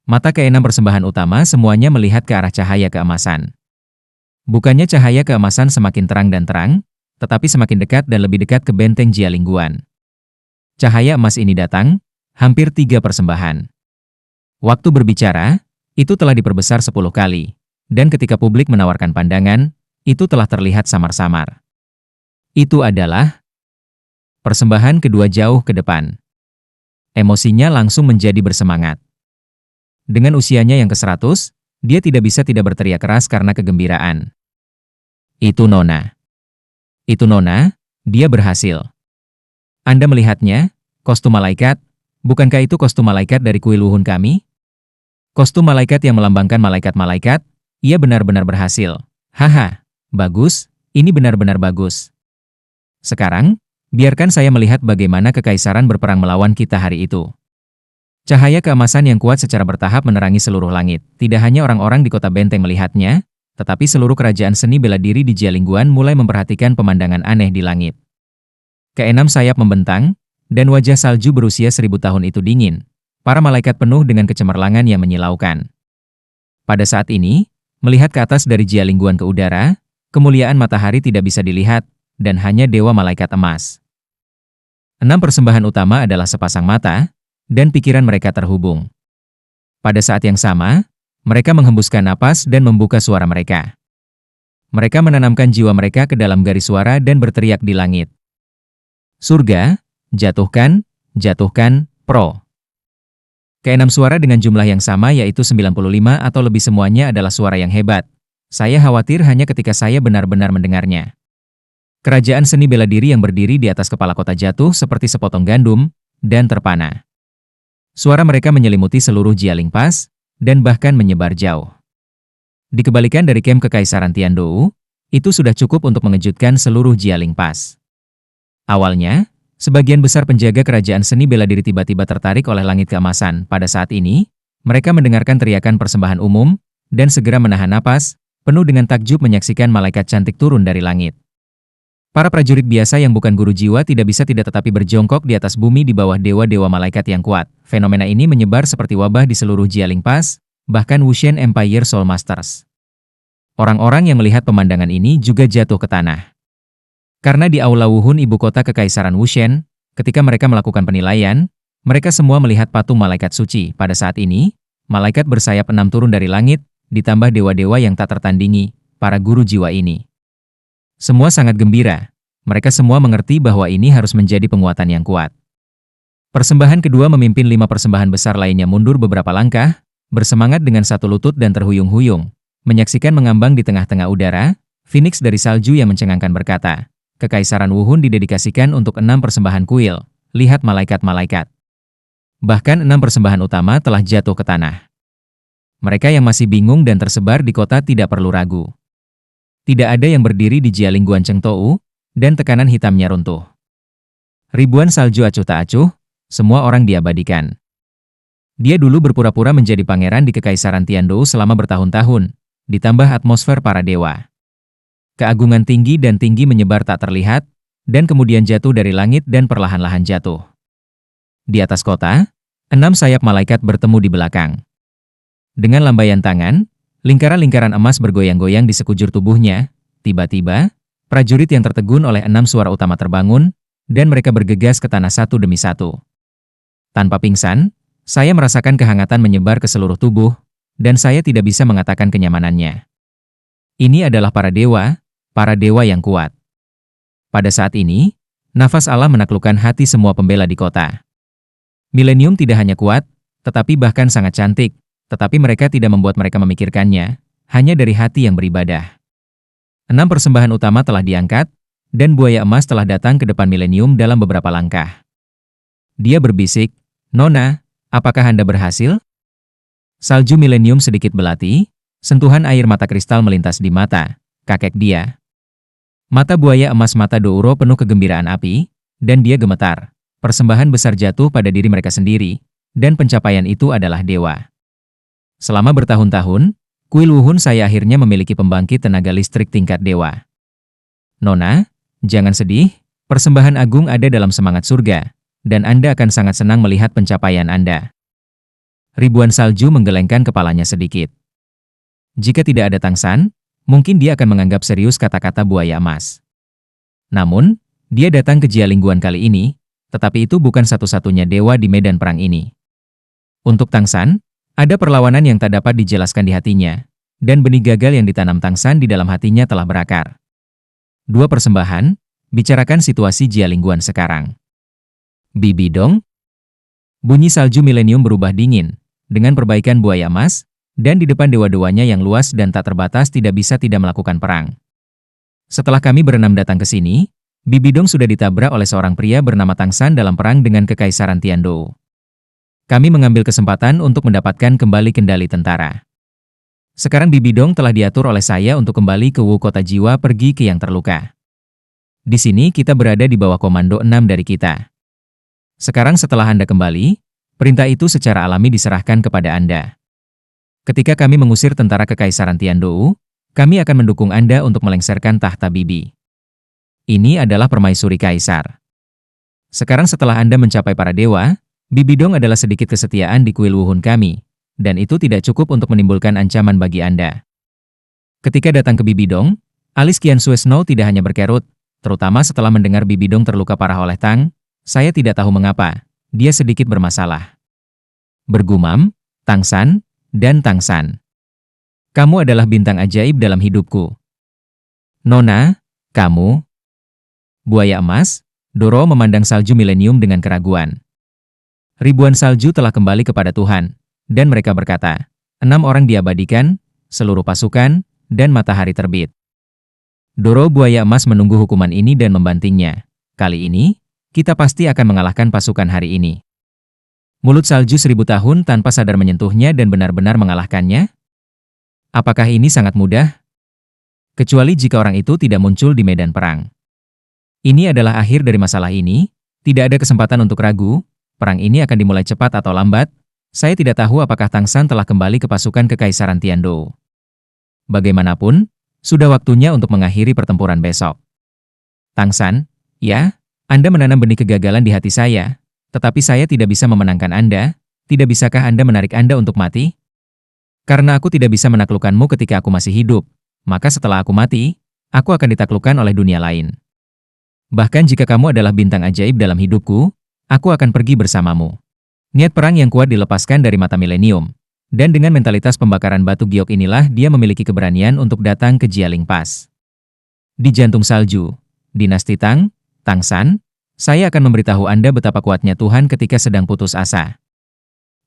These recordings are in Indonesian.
Mata keenam persembahan utama semuanya melihat ke arah cahaya keemasan. Bukannya cahaya keemasan semakin terang dan terang, tetapi semakin dekat dan lebih dekat ke benteng Jialingguan. Cahaya emas ini datang, hampir 3 persembahan. Waktu berbicara, itu telah diperbesar 10 kali, dan ketika publik menawarkan pandangan, itu telah terlihat samar-samar. Itu adalah persembahan kedua jauh ke depan. Emosinya langsung menjadi bersemangat. Dengan usianya yang ke-100, dia tidak bisa tidak berteriak keras karena kegembiraan. Itu Nona. Itu Nona, dia berhasil. Anda melihatnya, kostum malaikat, bukankah itu kostum malaikat dari kuil Wuhun kami? Kostum malaikat yang melambangkan malaikat-malaikat, ia benar-benar berhasil. Haha, bagus, ini benar-benar bagus. Sekarang, biarkan saya melihat bagaimana kekaisaran berperang melawan kita hari itu. Cahaya keemasan yang kuat secara bertahap menerangi seluruh langit. Tidak hanya orang-orang di kota benteng melihatnya, tetapi seluruh kerajaan seni bela diri di Jialingguan mulai memperhatikan pemandangan aneh di langit. Keenam sayap membentang, dan wajah salju berusia 1000 tahun itu dingin. Para malaikat penuh dengan kecemerlangan yang menyilaukan. Pada saat ini, melihat ke atas dari Jialingguan ke udara, kemuliaan matahari tidak bisa dilihat, dan hanya dewa malaikat emas. 6 persembahan utama adalah sepasang mata, dan pikiran mereka terhubung. Pada saat yang sama, mereka menghembuskan napas dan membuka suara mereka. Mereka menanamkan jiwa mereka ke dalam garis suara dan berteriak di langit. Surga, jatuhkan, jatuhkan, pro. Keenam suara dengan jumlah yang sama yaitu 95 atau lebih semuanya adalah suara yang hebat. Saya khawatir hanya ketika saya benar-benar mendengarnya. Kerajaan seni bela diri yang berdiri di atas kepala kota jatuh seperti sepotong gandum, dan terpana. Suara mereka menyelimuti seluruh Jialing Pass, dan bahkan menyebar jauh. Dikebalikan dari kem Kekaisaran Tiandou, itu sudah cukup untuk mengejutkan seluruh Jialing Pass. Awalnya, sebagian besar penjaga kerajaan seni bela diri tiba-tiba tertarik oleh langit keemasan. Pada saat ini, mereka mendengarkan teriakan persembahan umum, dan segera menahan napas, penuh dengan takjub menyaksikan malaikat cantik turun dari langit. Para prajurit biasa yang bukan guru jiwa tidak bisa tidak tetapi berjongkok di atas bumi di bawah dewa-dewa malaikat yang kuat. Fenomena ini menyebar seperti wabah di seluruh Jialing Pass, bahkan Wuxian Empire Soul Masters. Orang-orang yang melihat pemandangan ini juga jatuh ke tanah. Karena di Aula Wuhun ibu kota Kekaisaran Wuxian, ketika mereka melakukan penilaian, mereka semua melihat patung malaikat suci. Pada saat ini, malaikat bersayap 6 turun dari langit, ditambah dewa-dewa yang tak tertandingi, para guru jiwa ini. Semua sangat gembira. Mereka semua mengerti bahwa ini harus menjadi penguatan yang kuat. Persembahan kedua memimpin 5 persembahan besar lainnya mundur beberapa langkah, bersemangat dengan satu lutut dan terhuyung-huyung. Menyaksikan mengambang di tengah-tengah udara, Phoenix dari salju yang mencengangkan berkata, Kekaisaran Wuhun didedikasikan untuk 6 persembahan kuil, lihat malaikat-malaikat. Bahkan 6 persembahan utama telah jatuh ke tanah. Mereka yang masih bingung dan tersebar di kota tidak perlu ragu. Tidak ada yang berdiri di Jialingguan Chengtou, dan tekanan hitamnya runtuh. Ribuan salju acuh tak acuh, semua orang diabadikan. Dia dulu berpura-pura menjadi pangeran di Kekaisaran Tiandou selama bertahun-tahun, ditambah atmosfer para dewa. Keagungan tinggi dan tinggi menyebar tak terlihat, dan kemudian jatuh dari langit dan perlahan-lahan jatuh. Di atas kota, 6 sayap malaikat bertemu di belakang. Dengan lambaian tangan, lingkaran-lingkaran emas bergoyang-goyang di sekujur tubuhnya. Tiba-tiba, prajurit yang tertegun oleh 6 suara utama terbangun, dan mereka bergegas ke tanah satu demi satu. Tanpa pingsan, saya merasakan kehangatan menyebar ke seluruh tubuh, dan saya tidak bisa mengatakan kenyamanannya. Ini adalah para dewa yang kuat. Pada saat ini, nafas Allah menaklukkan hati semua pembela di kota. Milenium tidak hanya kuat, tetapi bahkan sangat cantik, tetapi mereka tidak membuat mereka memikirkannya, hanya dari hati yang beribadah. 6 persembahan utama telah diangkat, dan buaya emas telah datang ke depan Milenium dalam beberapa langkah. Dia berbisik, Nona, apakah Anda berhasil? Salju Milenium sedikit belati, sentuhan air mata kristal melintas di mata, kakek dia. Mata buaya emas mata Douro penuh kegembiraan api, dan dia gemetar. Persembahan besar jatuh pada diri mereka sendiri, dan pencapaian itu adalah dewa. Selama bertahun-tahun, kuil Wuhun saya akhirnya memiliki pembangkit tenaga listrik tingkat dewa. Nona, jangan sedih, persembahan agung ada dalam semangat surga, dan Anda akan sangat senang melihat pencapaian Anda. Ribuan salju menggelengkan kepalanya sedikit. Jika tidak ada Tangsan, mungkin dia akan menganggap serius kata-kata buaya emas. Namun, dia datang ke Jialingguan kali ini, tetapi itu bukan satu-satunya dewa di medan perang ini. Untuk Tangsan, ada perlawanan yang tak dapat dijelaskan di hatinya, dan benih gagal yang ditanam Tangsan di dalam hatinya telah berakar. 2 persembahan, bicarakan situasi Jialingguan sekarang. Bibi dong? Bunyi salju milenium berubah dingin, dengan perbaikan buaya emas, dan di depan dewa-dewanya yang luas dan tak terbatas tidak bisa tidak melakukan perang. Setelah kami berenam datang ke sini, Bibi Dong sudah ditabrak oleh seorang pria bernama Tangsan dalam perang dengan Kekaisaran Tiandou. Kami mengambil kesempatan untuk mendapatkan kembali kendali tentara. Sekarang Bibi Dong telah diatur oleh saya untuk kembali ke Wu Kota Jiwa pergi ke yang terluka. Di sini kita berada di bawah komando 6 dari kita. Sekarang setelah Anda kembali, perintah itu secara alami diserahkan kepada Anda. Ketika kami mengusir tentara Kekaisaran Tiandou, kami akan mendukung Anda untuk melengsarkan tahta Bibi. Ini adalah permaisuri kaisar. Sekarang setelah Anda mencapai para dewa, Bibi Dong adalah sedikit kesetiaan di kuil Wuhun kami, dan itu tidak cukup untuk menimbulkan ancaman bagi Anda. Ketika datang ke Bibi Dong, alis Qian Sui Snow tidak hanya berkerut, terutama setelah mendengar Bibi Dong terluka parah oleh Tang, saya tidak tahu mengapa, dia sedikit bermasalah. Bergumam, Tangsan, dan Tangsan. Kamu adalah bintang ajaib dalam hidupku. Nona, kamu. Buaya emas, Doro memandang salju milenium dengan keraguan. Ribuan salju telah kembali kepada Tuhan, dan mereka berkata, 6 orang diabadikan, seluruh pasukan, dan matahari terbit. Doro buaya emas menunggu hukuman ini dan membantingnya. Kali ini, kita pasti akan mengalahkan pasukan hari ini. Mulut salju 1000 tahun tanpa sadar menyentuhnya dan benar-benar mengalahkannya? Apakah ini sangat mudah? Kecuali jika orang itu tidak muncul di medan perang. Ini adalah akhir dari masalah ini, tidak ada kesempatan untuk ragu, perang ini akan dimulai cepat atau lambat, saya tidak tahu apakah Tangsan telah kembali ke pasukan Kekaisaran Tiandou. Bagaimanapun, sudah waktunya untuk mengakhiri pertempuran besok. Tangsan, ya, Anda menanam benih kegagalan di hati saya, tetapi saya tidak bisa memenangkan Anda, tidak bisakah Anda menarik Anda untuk mati? Karena aku tidak bisa menaklukkanmu ketika aku masih hidup, maka setelah aku mati, aku akan ditaklukkan oleh dunia lain. Bahkan jika kamu adalah bintang ajaib dalam hidupku, aku akan pergi bersamamu. Niat perang yang kuat dilepaskan dari mata milenium, dan dengan mentalitas pembakaran batu giok inilah dia memiliki keberanian untuk datang ke Jialing Pass. Di jantung salju, dinasti Tang, Tangsan, saya akan memberitahu Anda betapa kuatnya Tuhan ketika sedang putus asa.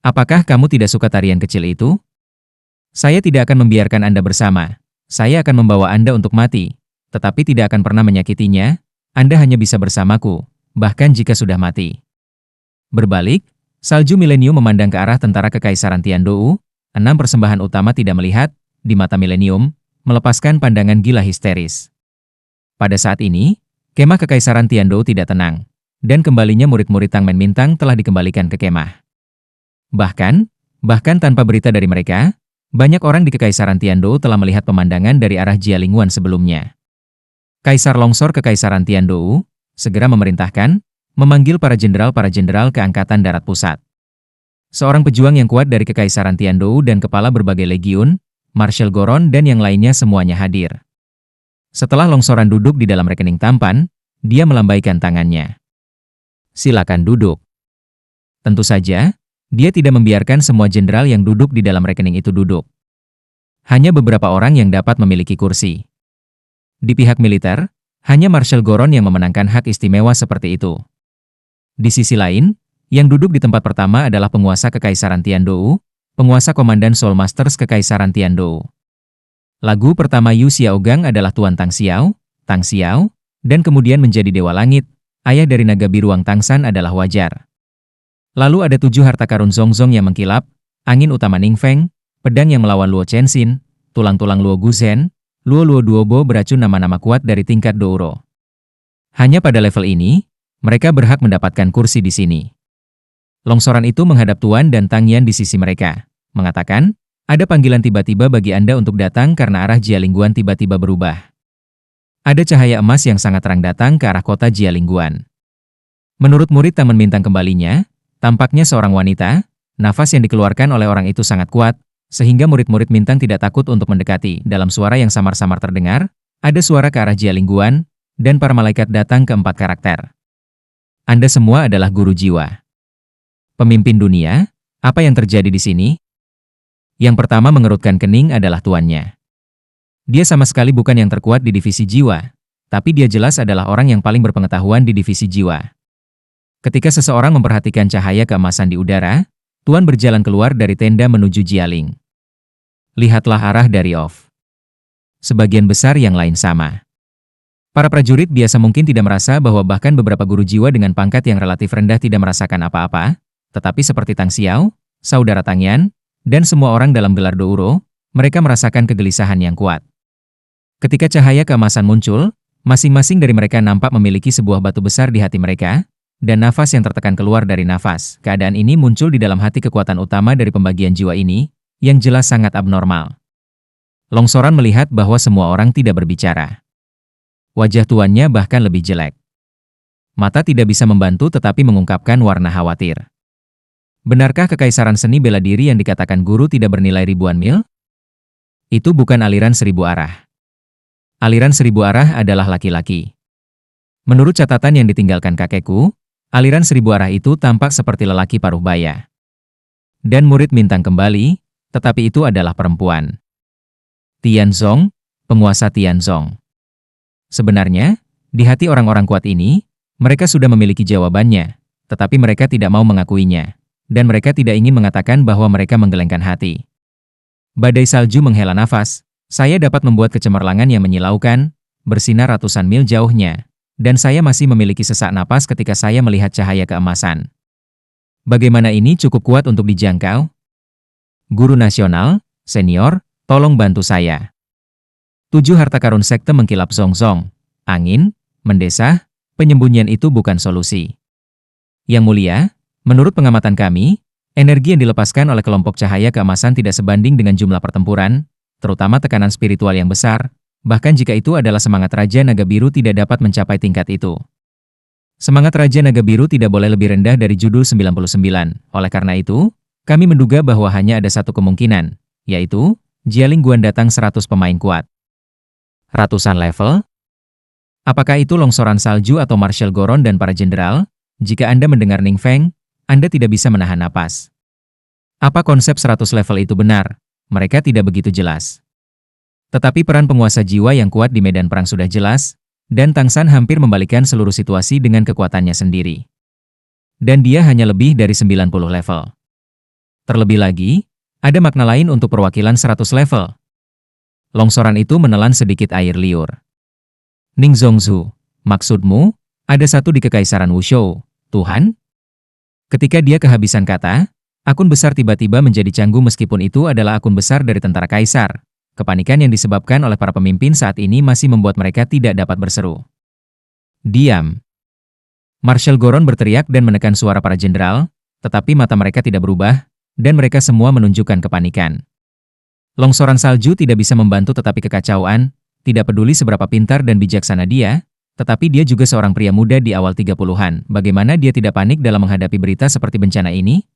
Apakah kamu tidak suka tarian kecil itu? Saya tidak akan membiarkan Anda bersama. Saya akan membawa Anda untuk mati, tetapi tidak akan pernah menyakitinya. Anda hanya bisa bersamaku, bahkan jika sudah mati. Berbalik, salju milenium memandang ke arah tentara Kekaisaran Tiandou, 6 persembahan utama tidak melihat, di mata milenium, melepaskan pandangan gila histeris. Pada saat ini, kemah Kekaisaran Tiandou tidak tenang, dan kembalinya murid-murid Tang Menmintang telah dikembalikan ke kemah. Bahkan tanpa berita dari mereka, banyak orang di Kekaisaran Tiandou telah melihat pemandangan dari arah Jialingguan sebelumnya. Kaisar Longsor Kekaisaran Tiandou segera memerintahkan, memanggil para jenderal ke Angkatan Darat Pusat. Seorang pejuang yang kuat dari Kekaisaran Tiandou dan kepala berbagai legiun, Marshal Goron dan yang lainnya semuanya hadir. Setelah longsoran duduk di dalam rekening tampan, dia melambaikan tangannya. Silakan duduk. Tentu saja, dia tidak membiarkan semua jenderal yang duduk di dalam rekening itu duduk. Hanya beberapa orang yang dapat memiliki kursi. Di pihak militer, hanya Marshal Goron yang memenangkan hak istimewa seperti itu. Di sisi lain, yang duduk di tempat pertama adalah penguasa Kekaisaran Tiandou, penguasa komandan Soul Masters Kekaisaran Tiandou. Lagu pertama Yu Xiaogang adalah Tuan Tang Xiao, dan kemudian menjadi Dewa Langit, ayah dari naga biruang Tangsan adalah wajar. Lalu ada 7 harta karun Zongzong yang mengkilap, angin utama Ningfeng, pedang yang melawan Luo Chenxin, tulang-tulang Luo Guzhen, Luo Duobo beracun nama-nama kuat dari tingkat Douro. Hanya pada level ini, mereka berhak mendapatkan kursi di sini. Longsoran itu menghadap Tuan dan Tang Yan di sisi mereka, mengatakan, ada panggilan tiba-tiba bagi Anda untuk datang karena arah Jialingguan tiba-tiba berubah. Ada cahaya emas yang sangat terang datang ke arah kota Jialingguan. Menurut murid Taman Bintang kembalinya, tampaknya seorang wanita, Nafas yang dikeluarkan oleh orang itu sangat kuat, sehingga murid-murid Mintang tidak takut untuk mendekati. Dalam suara yang samar-samar terdengar, ada suara ke arah Jialingguan, dan para malaikat datang ke 4 karakter. Anda semua adalah guru jiwa. Pemimpin dunia, apa yang terjadi di sini? Yang pertama mengerutkan kening adalah tuannya. Dia sama sekali bukan yang terkuat di divisi jiwa, tapi dia jelas adalah orang yang paling berpengetahuan di divisi jiwa. Ketika seseorang memperhatikan cahaya keemasan di udara, Tuan berjalan keluar dari tenda menuju Jialing. Lihatlah arah dari off. Sebagian besar yang lain sama. Para prajurit biasa mungkin tidak merasa bahwa bahkan beberapa guru jiwa dengan pangkat yang relatif rendah tidak merasakan apa-apa, tetapi seperti Tang Xiao, saudara Tang Yan, dan semua orang dalam gelar Douro, mereka merasakan kegelisahan yang kuat. Ketika cahaya keemasan muncul, masing-masing dari mereka nampak memiliki sebuah batu besar di hati mereka, dan nafas yang tertekan keluar dari nafas. Keadaan ini muncul di dalam hati kekuatan utama dari pembagian jiwa ini, yang jelas sangat abnormal. Longsoran melihat bahwa semua orang tidak berbicara. Wajah tuannya bahkan lebih jelek. Mata tidak bisa membantu tetapi mengungkapkan warna khawatir. Benarkah kekaisaran seni bela diri yang dikatakan guru tidak bernilai ribuan mil? Itu bukan aliran 1000 arah. Aliran 1000 arah adalah laki-laki. Menurut catatan yang ditinggalkan kakekku, aliran 1000 arah itu tampak seperti lelaki paruh baya. Dan murid Mintang kembali, tetapi itu adalah perempuan. Tianzong, penguasa Tianzong. Sebenarnya, di hati orang-orang kuat ini, mereka sudah memiliki jawabannya, tetapi mereka tidak mau mengakuinya, dan mereka tidak ingin mengatakan bahwa mereka menggelengkan hati. Badai salju menghela nafas, saya dapat membuat kecemerlangan yang menyilaukan, bersinar ratusan mil jauhnya. Dan saya masih memiliki sesak napas ketika saya melihat cahaya keemasan. Bagaimana ini cukup kuat untuk dijangkau? Guru nasional, senior, tolong bantu saya. 7 harta karun sekte mengkilap zong-zong. Angin, mendesah, penyembunyian itu bukan solusi. Yang mulia, menurut pengamatan kami, energi yang dilepaskan oleh kelompok cahaya keemasan tidak sebanding dengan jumlah pertempuran, terutama tekanan spiritual yang besar. Bahkan jika itu adalah semangat Raja Naga Biru tidak dapat mencapai tingkat itu. Semangat Raja Naga Biru tidak boleh lebih rendah dari judul 99. Oleh karena itu, kami menduga bahwa hanya ada satu kemungkinan, yaitu, Jialingguan datang 100 pemain kuat. Ratusan level? Apakah itu longsoran salju atau Marshal Goron dan para jenderal? Jika Anda mendengar Ning Feng, Anda tidak bisa menahan napas. Apa konsep 100 level itu benar? Mereka tidak begitu jelas. Tetapi peran penguasa jiwa yang kuat di medan perang sudah jelas, dan Tang San hampir membalikkan seluruh situasi dengan kekuatannya sendiri. Dan dia hanya lebih dari 90 level. Terlebih lagi, ada makna lain untuk perwakilan 100 level. Longsoran itu menelan sedikit air liur. Ning Zongzu, maksudmu, ada satu di Kekaisaran Wushou, Tuhan? Ketika dia kehabisan kata, akun besar tiba-tiba menjadi canggung meskipun itu adalah akun besar dari tentara kaisar. Kepanikan yang disebabkan oleh para pemimpin saat ini masih membuat mereka tidak dapat berseru. Diam. Marshal Goron berteriak dan menekan suara para jenderal, tetapi mata mereka tidak berubah, dan mereka semua menunjukkan kepanikan. Longsoran salju tidak bisa membantu tetapi kekacauan, tidak peduli seberapa pintar dan bijaksana dia, tetapi dia juga seorang pria muda di awal 30-an. Bagaimana dia tidak panik dalam menghadapi berita seperti bencana ini?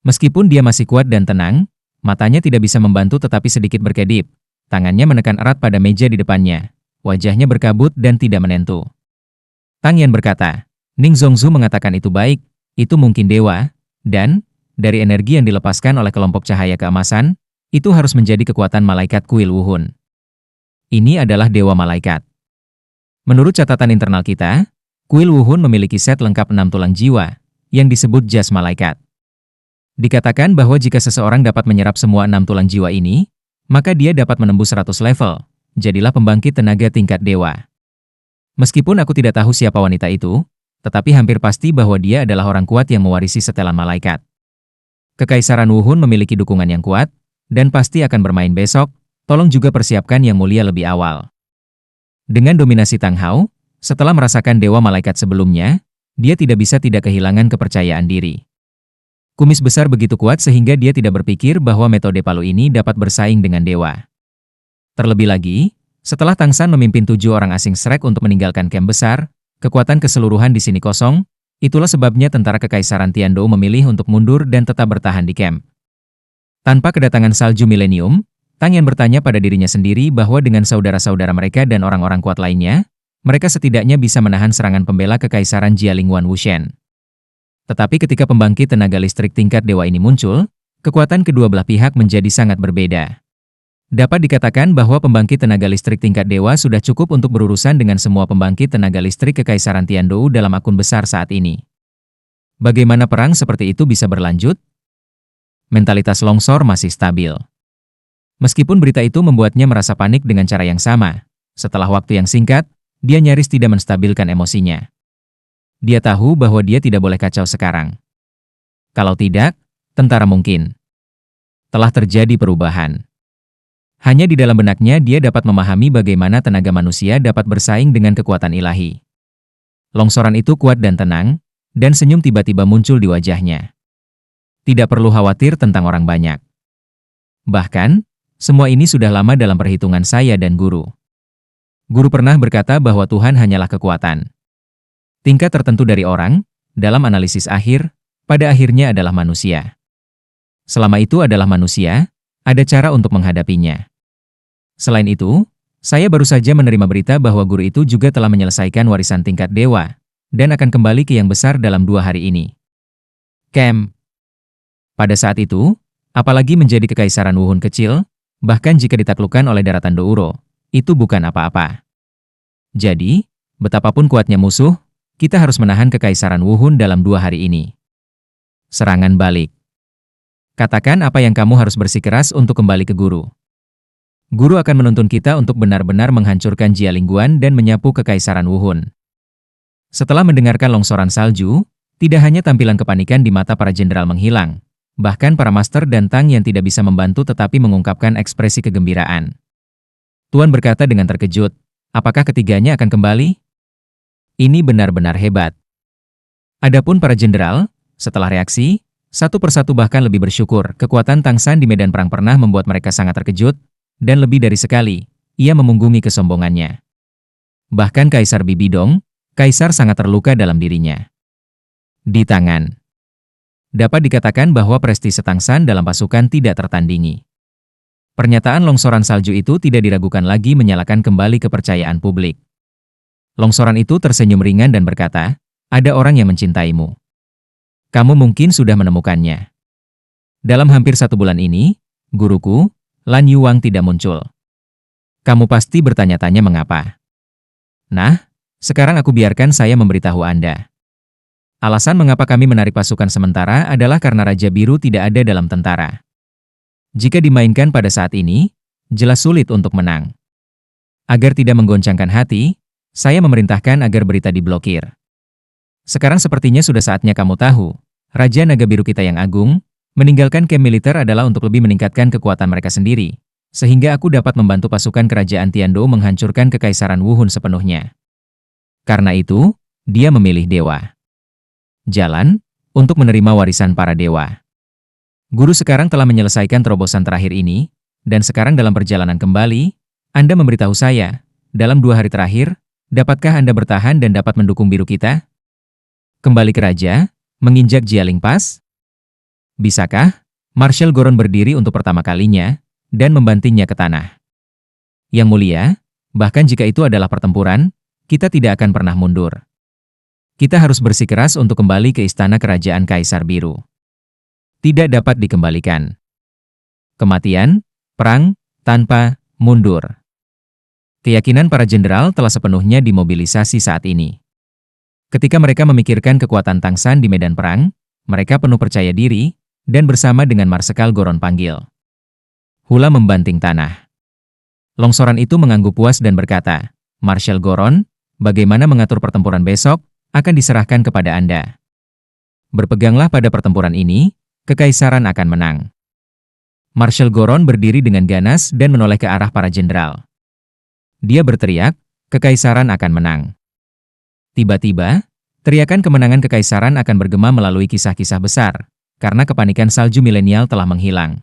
Meskipun dia masih kuat dan tenang, matanya tidak bisa membantu tetapi sedikit berkedip. Tangannya menekan erat pada meja di depannya. Wajahnya berkabut dan tidak menentu. Tang Yan berkata, Ning Zongzu mengatakan itu baik, itu mungkin dewa, dan, dari energi yang dilepaskan oleh kelompok cahaya keemasan, itu harus menjadi kekuatan malaikat kuil Wuhun. Ini adalah dewa malaikat. Menurut catatan internal kita, kuil Wuhun memiliki set lengkap 6 tulang jiwa, yang disebut jas malaikat. Dikatakan bahwa jika seseorang dapat menyerap semua 6 tulang jiwa ini, maka dia dapat menembus 100 level, jadilah pembangkit tenaga tingkat dewa. Meskipun aku tidak tahu siapa wanita itu, tetapi hampir pasti bahwa dia adalah orang kuat yang mewarisi setelan malaikat. Kekaisaran Wuhun memiliki dukungan yang kuat, dan pasti akan bermain besok, tolong juga persiapkan yang mulia lebih awal. Dengan dominasi Tang Hao, setelah merasakan dewa malaikat sebelumnya, dia tidak bisa tidak kehilangan kepercayaan diri. Kumis besar begitu kuat sehingga dia tidak berpikir bahwa metode palu ini dapat bersaing dengan dewa. Terlebih lagi, setelah Tang San memimpin 7 orang asing Shrek untuk meninggalkan camp besar, kekuatan keseluruhan di sini kosong, Itulah sebabnya tentara Kekaisaran Tiandou memilih untuk mundur dan tetap bertahan di camp. Tanpa kedatangan salju milenium, Tang Yan bertanya pada dirinya sendiri bahwa dengan saudara-saudara mereka dan orang-orang kuat lainnya, mereka setidaknya bisa menahan serangan pembela Kekaisaran Jialingwan Wushen. Tetapi ketika pembangkit tenaga listrik tingkat dewa ini muncul, kekuatan kedua belah pihak menjadi sangat berbeda. Dapat dikatakan bahwa pembangkit tenaga listrik tingkat dewa sudah cukup untuk berurusan dengan semua pembangkit tenaga listrik Kekaisaran Tiandou dalam akun besar saat ini. Bagaimana perang seperti itu bisa berlanjut? Mentalitas Longsor masih stabil. Meskipun berita itu membuatnya merasa panik dengan cara yang sama, setelah waktu yang singkat, dia nyaris tidak menstabilkan emosinya. Dia tahu bahwa dia tidak boleh kacau sekarang. Kalau tidak, tentara mungkin. Telah terjadi perubahan. Hanya di dalam benaknya dia dapat memahami bagaimana tenaga manusia dapat bersaing dengan kekuatan ilahi. Longsoran itu kuat dan tenang, dan senyum tiba-tiba muncul di wajahnya. Tidak perlu khawatir tentang orang banyak. Bahkan, semua ini sudah lama dalam perhitungan saya dan guru. Guru pernah berkata bahwa Tuhan hanyalah kekuatan. Tingkat tertentu dari orang, dalam analisis akhir, pada akhirnya adalah manusia. Selama itu adalah manusia, ada cara untuk menghadapinya. Selain itu, saya baru saja menerima berita bahwa guru itu juga telah menyelesaikan warisan tingkat dewa, dan akan kembali ke yang besar dalam 2 hari ini. Camp. Pada saat itu, apalagi menjadi Kekaisaran Wuhun kecil, bahkan jika ditaklukkan oleh daratan Douro, itu bukan apa-apa. Jadi, betapapun kuatnya musuh, kita harus menahan Kekaisaran Wuhun dalam 2 hari ini. Serangan balik. Katakan apa yang kamu harus bersikeras untuk kembali ke guru. Guru akan menuntun kita untuk benar-benar menghancurkan Jialingguan dan menyapu Kekaisaran Wuhun. Setelah mendengarkan longsoran salju, tidak hanya tampilan kepanikan di mata para jenderal menghilang, bahkan para master dan Tang yang tidak bisa membantu tetapi mengungkapkan ekspresi kegembiraan. Tuan berkata dengan terkejut, apakah ketiganya akan kembali? Ini benar-benar hebat. Adapun para jenderal, setelah reaksi, satu persatu bahkan lebih bersyukur kekuatan Tang San di medan perang pernah membuat mereka sangat terkejut, dan lebih dari sekali, ia memunggungi kesombongannya. Bahkan Kaisar Bibidong, Kaisar sangat terluka dalam dirinya. Di tangan. Dapat dikatakan bahwa prestise Tang San dalam pasukan tidak tertandingi. Pernyataan longsoran salju itu tidak diragukan lagi menyalakan kembali kepercayaan publik. Longsoran itu tersenyum ringan dan berkata, ada orang yang mencintaimu. Kamu mungkin sudah menemukannya. Dalam hampir 1 bulan ini, guruku, Lan Yuwang tidak muncul. Kamu pasti bertanya-tanya mengapa. Nah, sekarang aku biarkan saya memberitahu Anda. Alasan mengapa kami menarik pasukan sementara adalah karena Raja Biru tidak ada dalam tentara. Jika dimainkan pada saat ini, jelas sulit untuk menang. Agar tidak menggoncangkan hati, saya memerintahkan agar berita diblokir. Sekarang sepertinya sudah saatnya kamu tahu, Raja Naga Biru kita yang agung, meninggalkan camp militer adalah untuk lebih meningkatkan kekuatan mereka sendiri, sehingga aku dapat membantu pasukan kerajaan Tiandou menghancurkan Kekaisaran Wuhun sepenuhnya. Karena itu, dia memilih dewa. Jalan, untuk menerima warisan para dewa. Guru sekarang telah menyelesaikan terobosan terakhir ini, dan sekarang dalam perjalanan kembali, Anda memberitahu saya, dalam 2 hari terakhir, dapatkah Anda bertahan dan dapat mendukung biru kita? Kembali ke Raja, menginjak Jialing Pass? Bisakah? Marshal Goron berdiri untuk pertama kalinya, dan membantingnya ke tanah. Yang mulia, bahkan jika itu adalah pertempuran, kita tidak akan pernah mundur. Kita harus bersikeras untuk kembali ke istana kerajaan Kaisar Biru. Tidak dapat dikembalikan. Kematian, perang, tanpa mundur. Keyakinan para jenderal telah sepenuhnya dimobilisasi saat ini. Ketika mereka memikirkan kekuatan Tang San di medan perang, mereka penuh percaya diri, dan bersama dengan Marsekal Goron panggil. Hula membanting tanah. Longsoran itu mengangguk puas dan berkata, Marshal Goron, bagaimana mengatur pertempuran besok, akan diserahkan kepada Anda. Berpeganglah pada pertempuran ini, Kekaisaran akan menang. Marshal Goron berdiri dengan ganas dan menoleh ke arah para jenderal. Dia berteriak, Kekaisaran akan menang. Tiba-tiba, teriakan kemenangan Kekaisaran akan bergema melalui kisah-kisah besar, karena kepanikan salju milenial telah menghilang.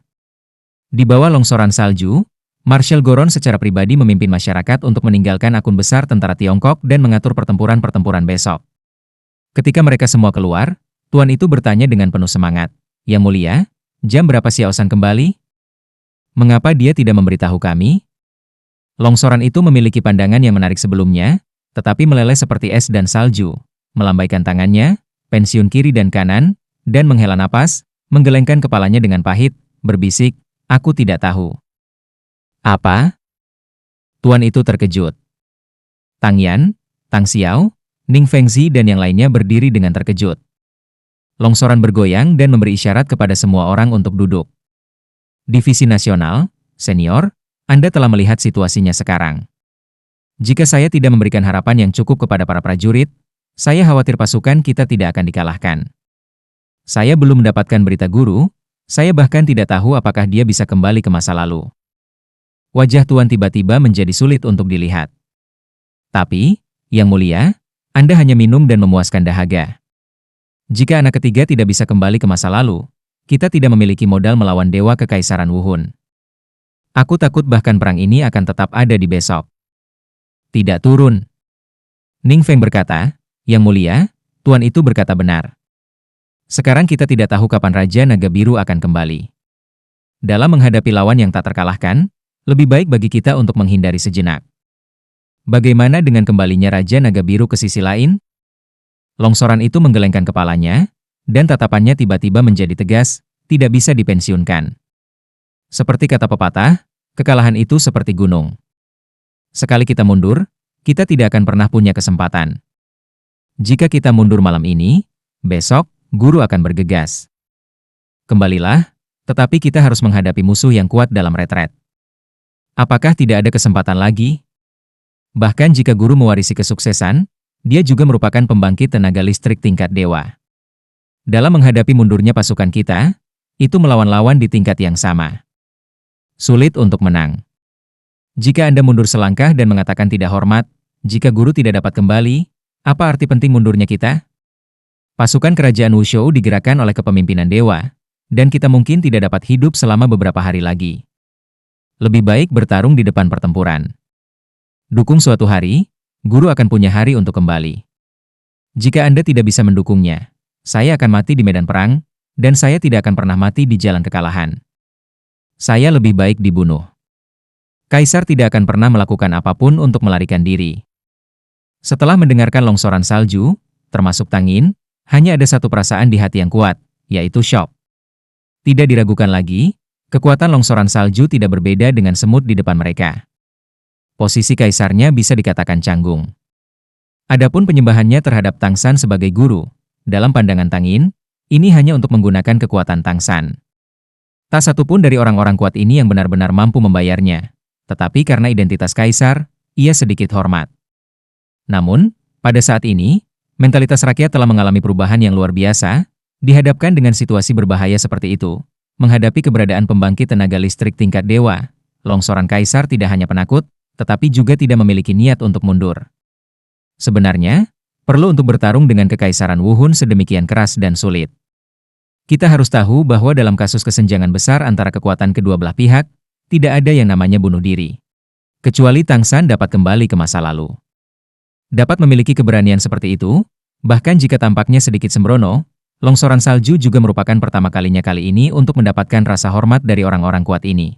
Di bawah longsoran salju, Marshal Goron secara pribadi memimpin masyarakat untuk meninggalkan akun besar tentara Tiongkok dan mengatur pertempuran-pertempuran besok. Ketika mereka semua keluar, tuan itu bertanya dengan penuh semangat, "Yang mulia, jam berapa Xiaoshan kembali? Mengapa dia tidak memberitahu kami?" Longsoran itu memiliki pandangan yang menarik sebelumnya, tetapi meleleh seperti es dan salju. Melambaikan tangannya, pensiun kiri dan kanan, dan menghela napas, menggelengkan kepalanya dengan pahit, berbisik, "Aku tidak tahu." "Apa?" Tuan itu terkejut. Tang Yan, Tang Xiao, Ning Fengzi dan yang lainnya berdiri dengan terkejut. Longsoran bergoyang dan memberi isyarat kepada semua orang untuk duduk. Divisi Nasional, Senior, Anda telah melihat situasinya sekarang. Jika saya tidak memberikan harapan yang cukup kepada para prajurit, saya khawatir pasukan kita tidak akan dikalahkan. Saya belum mendapatkan berita guru, saya bahkan tidak tahu apakah dia bisa kembali ke masa lalu. Wajah Tuan tiba-tiba menjadi sulit untuk dilihat. Tapi, Yang Mulia, Anda hanya minum dan memuaskan dahaga. Jika anak ketiga tidak bisa kembali ke masa lalu, kita tidak memiliki modal melawan Dewa Kekaisaran Wuhun. Aku takut bahkan perang ini akan tetap ada di besok. Tidak turun. Ning Feng berkata, "Yang Mulia, Tuan itu berkata benar. Sekarang kita tidak tahu kapan Raja Naga Biru akan kembali. Dalam menghadapi lawan yang tak terkalahkan, lebih baik bagi kita untuk menghindari sejenak. Bagaimana dengan kembalinya Raja Naga Biru ke sisi lain?" Longsoran itu menggelengkan kepalanya, dan tatapannya tiba-tiba menjadi tegas, "Tidak bisa dipensiunkan." Seperti kata pepatah, kekalahan itu seperti gunung. Sekali kita mundur, kita tidak akan pernah punya kesempatan. Jika kita mundur malam ini, besok, guru akan bergegas. Kembalilah, tetapi kita harus menghadapi musuh yang kuat dalam retret. Apakah tidak ada kesempatan lagi? Bahkan jika guru mewarisi kesuksesan, dia juga merupakan pembangkit tenaga listrik tingkat dewa. Dalam menghadapi mundurnya pasukan kita, itu melawan lawan di tingkat yang sama. Sulit untuk menang. Jika Anda mundur selangkah dan mengatakan tidak hormat, jika guru tidak dapat kembali, apa arti penting mundurnya kita? Pasukan kerajaan Wushou digerakkan oleh kepemimpinan dewa, dan kita mungkin tidak dapat hidup selama beberapa hari lagi. Lebih baik bertarung di depan pertempuran. Dukung suatu hari, guru akan punya hari untuk kembali. Jika Anda tidak bisa mendukungnya, saya akan mati di medan perang, dan saya tidak akan pernah mati di jalan kekalahan. Saya lebih baik dibunuh. Kaisar tidak akan pernah melakukan apapun untuk melarikan diri. Setelah mendengarkan longsoran salju, termasuk Tangin, hanya ada satu perasaan di hati yang kuat, yaitu syok. Tidak diragukan lagi, kekuatan longsoran salju tidak berbeda dengan semut di depan mereka. Posisi kaisarnya bisa dikatakan canggung. Adapun penyembahannya terhadap Tang San sebagai guru, dalam pandangan Tangin, ini hanya untuk menggunakan kekuatan Tang San. Tak satu pun dari orang-orang kuat ini yang benar-benar mampu membayarnya, tetapi karena identitas kaisar, ia sedikit hormat. Namun, pada saat ini, mentalitas rakyat telah mengalami perubahan yang luar biasa, dihadapkan dengan situasi berbahaya seperti itu. Menghadapi keberadaan pembangkit tenaga listrik tingkat dewa, longsoran kaisar tidak hanya penakut, tetapi juga tidak memiliki niat untuk mundur. Sebenarnya, perlu untuk bertarung dengan kekaisaran Wuhun sedemikian keras dan sulit. Kita harus tahu bahwa dalam kasus kesenjangan besar antara kekuatan kedua belah pihak, tidak ada yang namanya bunuh diri. Kecuali Tang San dapat kembali ke masa lalu. Dapat memiliki keberanian seperti itu, bahkan jika tampaknya sedikit sembrono, longsoran salju juga merupakan pertama kalinya kali ini untuk mendapatkan rasa hormat dari orang-orang kuat ini.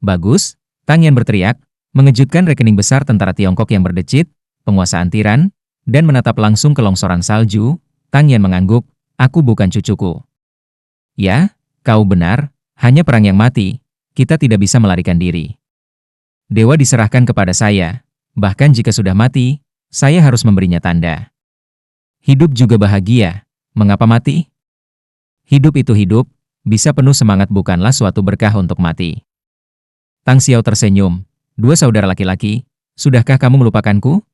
"Bagus," Tang Yan berteriak, mengejutkan rekening besar tentara Tiongkok yang berdecit, penguasaan tiran, dan menatap langsung ke longsoran salju. Tang Yan mengangguk, "Aku bukan cucuku." "Ya, kau benar, hanya perang yang mati, kita tidak bisa melarikan diri. Dewa diserahkan kepada saya, bahkan jika sudah mati, saya harus memberinya tanda. Hidup juga bahagia, mengapa mati? Hidup itu hidup, bisa penuh semangat bukanlah suatu berkah untuk mati." Tang Xiao tersenyum, "Dua saudara laki-laki, sudahkah kamu melupakanku?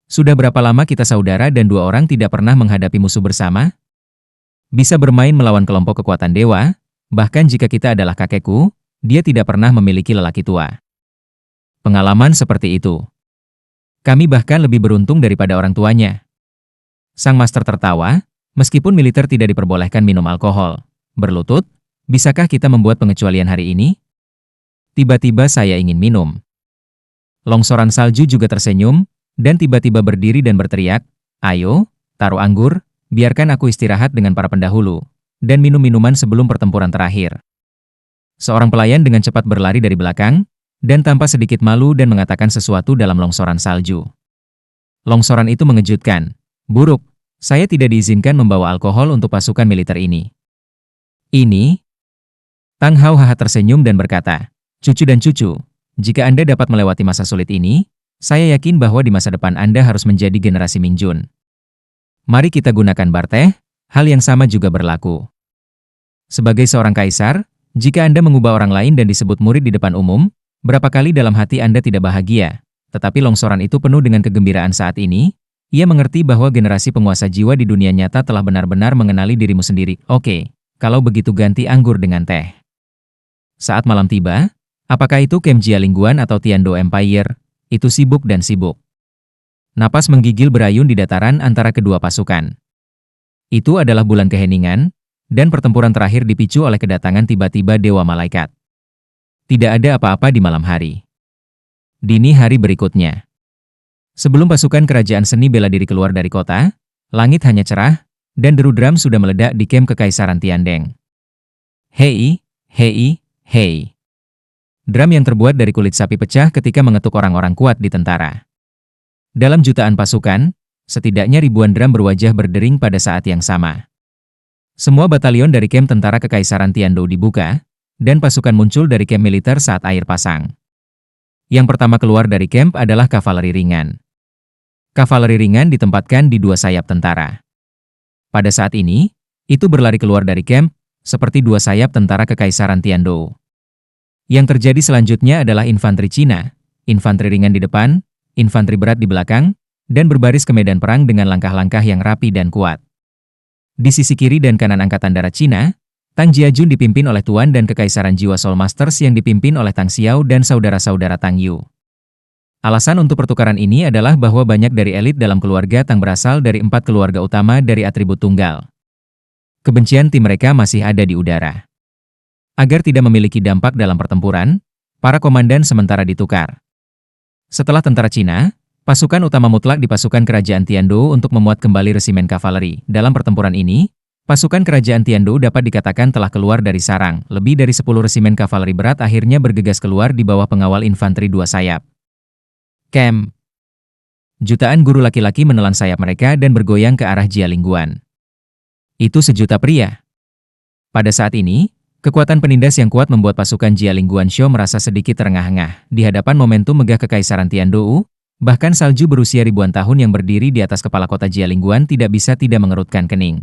Sudah berapa lama kita saudara dan dua orang tidak pernah menghadapi musuh bersama? Bisa bermain melawan kelompok kekuatan dewa, bahkan jika kita adalah kakekku, dia tidak pernah memiliki lelaki tua. Pengalaman seperti itu. Kami bahkan lebih beruntung daripada orang tuanya." Sang master tertawa, "Meskipun militer tidak diperbolehkan minum alkohol, berlutut, bisakah kita membuat pengecualian hari ini? Tiba-tiba saya ingin minum." Longsoran salju juga tersenyum, dan tiba-tiba berdiri dan berteriak, "Ayo, Taruh anggur, biarkan aku istirahat dengan para pendahulu, dan minum minuman sebelum pertempuran terakhir. Seorang pelayan dengan cepat berlari dari belakang, dan tanpa sedikit malu dan mengatakan sesuatu dalam longsoran salju. Longsoran itu mengejutkan. Buruk, saya tidak diizinkan membawa alkohol untuk pasukan militer ini. Ini? Tang Hao Haha tersenyum dan berkata, cucu dan cucu, jika Anda dapat melewati masa sulit ini, saya yakin bahwa di masa depan Anda harus menjadi generasi Mingjun. Mari kita gunakan bar teh, hal yang sama juga berlaku. Sebagai seorang kaisar, jika Anda mengubah orang lain dan disebut murid di depan umum, berapa kali dalam hati Anda tidak bahagia, tetapi longsoran itu penuh dengan kegembiraan saat ini, ia mengerti bahwa generasi penguasa jiwa di dunia nyata telah benar-benar mengenali dirimu sendiri. Oke, kalau begitu ganti anggur dengan teh. Saat malam tiba, apakah itu Camp Jialingguan atau Tiando Empire, itu sibuk dan sibuk. Napas menggigil berayun di dataran antara kedua pasukan. Itu adalah bulan keheningan, dan pertempuran terakhir dipicu oleh kedatangan tiba-tiba Dewa Malaikat. Tidak ada apa-apa di malam hari. Dini hari berikutnya. Sebelum pasukan kerajaan seni bela diri keluar dari kota, langit hanya cerah, dan deru drum sudah meledak di kamp Kekaisaran Tiandeng. Hei, hei, hei. Drum yang terbuat dari kulit sapi pecah ketika mengetuk orang-orang kuat di tentara. Dalam jutaan pasukan, setidaknya ribuan drum berwajah berdering pada saat yang sama. Semua batalion dari kamp tentara Kekaisaran Tiandou dibuka, dan pasukan muncul dari kamp militer saat air pasang. Yang pertama keluar dari kamp adalah kavaleri ringan. Kavaleri ringan ditempatkan di dua sayap tentara. Pada saat ini, itu berlari keluar dari kamp, seperti dua sayap tentara Kekaisaran Tiandou. Yang terjadi selanjutnya adalah infanteri Cina, infanteri ringan di depan, infanteri berat di belakang, dan berbaris ke medan perang dengan langkah-langkah yang rapi dan kuat. Di sisi kiri dan kanan Angkatan Darat Cina, Tang Jiajun dipimpin oleh Tuan dan Kekaisaran Jiwa Soul Masters yang dipimpin oleh Tang Xiao dan saudara-saudara Tang Yu. Alasan untuk pertukaran ini adalah bahwa banyak dari elit dalam keluarga Tang berasal dari 4 keluarga utama dari atribut tunggal. Kebencian tim mereka masih ada di udara. Agar tidak memiliki dampak dalam pertempuran, para komandan sementara ditukar. Setelah tentara Cina, pasukan utama mutlak di pasukan kerajaan Tiandou untuk memuat kembali resimen kavaleri. Dalam pertempuran ini, pasukan kerajaan Tiandou dapat dikatakan telah keluar dari sarang. Lebih dari 10 resimen kavaleri berat akhirnya bergegas keluar di bawah pengawal infanteri dua sayap. Camp. Jutaan guru laki-laki menelan sayap mereka dan bergoyang ke arah Jialingguan. Itu sejuta pria. Pada saat ini, kekuatan penindas yang kuat membuat pasukan Jialingguan Show merasa sedikit terengah-engah di hadapan momentum megah Kekaisaran Tiandou, bahkan salju berusia ribuan tahun yang berdiri di atas kepala kota Jialingguan tidak bisa tidak mengerutkan kening.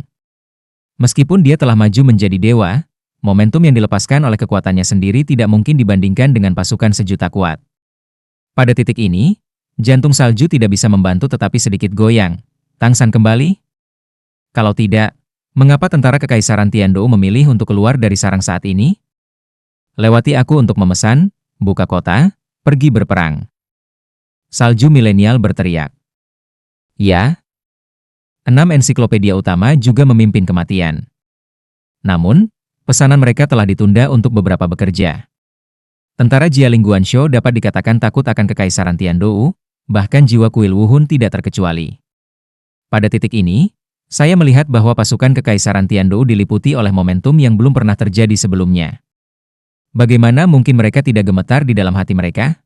Meskipun dia telah maju menjadi dewa, momentum yang dilepaskan oleh kekuatannya sendiri tidak mungkin dibandingkan dengan pasukan sejuta kuat. Pada titik ini, jantung salju tidak bisa membantu tetapi sedikit goyang. Tangsan kembali? Kalau tidak, mengapa tentara Kekaisaran Tiandou memilih untuk keluar dari sarang saat ini? Lewati aku untuk memesan, buka kota, pergi berperang. Salju milenial berteriak. Ya. 6 ensiklopedia utama juga memimpin kematian. Namun, pesanan mereka telah ditunda untuk beberapa bekerja. Tentara Jialingguan Show dapat dikatakan takut akan Kekaisaran Tiandou, bahkan jiwa kuil Wuhun tidak terkecuali. Pada titik ini, saya melihat bahwa pasukan Kekaisaran Tiandou diliputi oleh momentum yang belum pernah terjadi sebelumnya. Bagaimana mungkin mereka tidak gemetar di dalam hati mereka?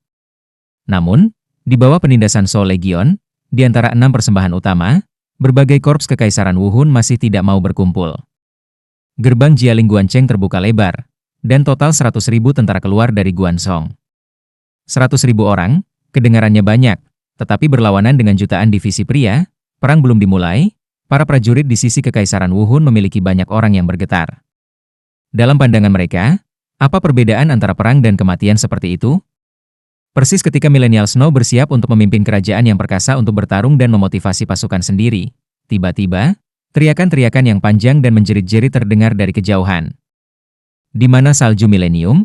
Namun, di bawah penindasan Soul Legion, di antara 6 persembahan utama, berbagai korps Kekaisaran Wuhun masih tidak mau berkumpul. Gerbang Jialingguan Cheng terbuka lebar, dan total 100.000 tentara keluar dari Guansong. 100.000 orang, kedengarannya banyak, tetapi berlawanan dengan jutaan divisi pria, perang belum dimulai, para prajurit di sisi Kekaisaran Wuhun memiliki banyak orang yang bergetar. Dalam pandangan mereka, apa perbedaan antara perang dan kematian seperti itu? Persis ketika Millennial Snow bersiap untuk memimpin kerajaan yang perkasa untuk bertarung dan memotivasi pasukan sendiri, tiba-tiba, teriakan-teriakan yang panjang dan menjerit-jerit terdengar dari kejauhan. Di mana salju milenium?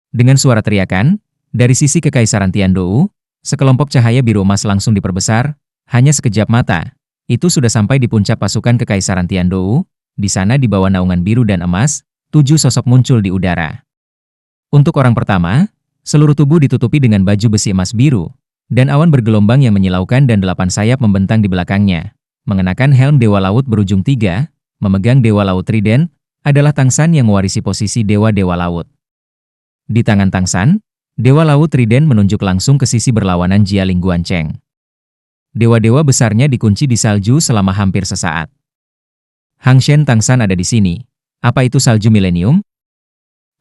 Dengan suara teriakan, dari sisi Kekaisaran Tiandou, sekelompok cahaya biru emas langsung diperbesar, hanya sekejap mata. Itu sudah sampai di puncak pasukan Kekaisaran Tiandou, di sana di bawah naungan biru dan emas, 7 sosok muncul di udara. Untuk orang pertama, seluruh tubuh ditutupi dengan baju besi emas biru, dan awan bergelombang yang menyilaukan dan 8 sayap membentang di belakangnya. mengenakan helm Dewa Laut berujung 3, memegang Dewa Laut Trident, adalah Tangsan yang mewarisi posisi Dewa-Dewa Laut. Di tangan Tangsan, Dewa Laut Trident menunjuk langsung ke sisi berlawanan Jialing Guancheng. Dewa-dewa besarnya dikunci di salju selama hampir sesaat. Hang Shen Tangsan ada di sini. Apa itu salju milenium?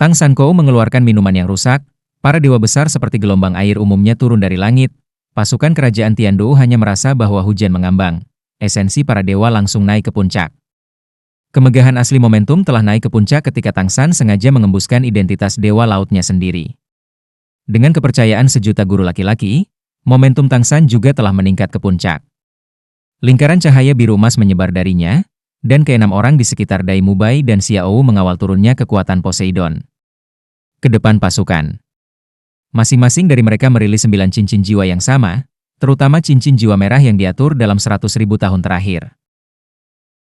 Tang Sankou mengeluarkan minuman yang rusak. Para dewa besar seperti gelombang air umumnya turun dari langit. Pasukan kerajaan Tiandou hanya merasa bahwa hujan mengambang. Esensi para dewa langsung naik ke puncak. Kemegahan asli momentum telah naik ke puncak ketika Tangsan sengaja mengembuskan identitas dewa lautnya sendiri. Dengan kepercayaan sejuta guru laki-laki, momentum Tangsan juga telah meningkat ke puncak. Lingkaran cahaya biru emas menyebar darinya, dan keenam orang di sekitar Dai Mubai dan Xiao mengawal turunnya kekuatan Poseidon. Ke depan pasukan. Masing-masing dari mereka merilis 9 cincin jiwa yang sama, terutama cincin jiwa merah yang diatur dalam 100.000 tahun terakhir.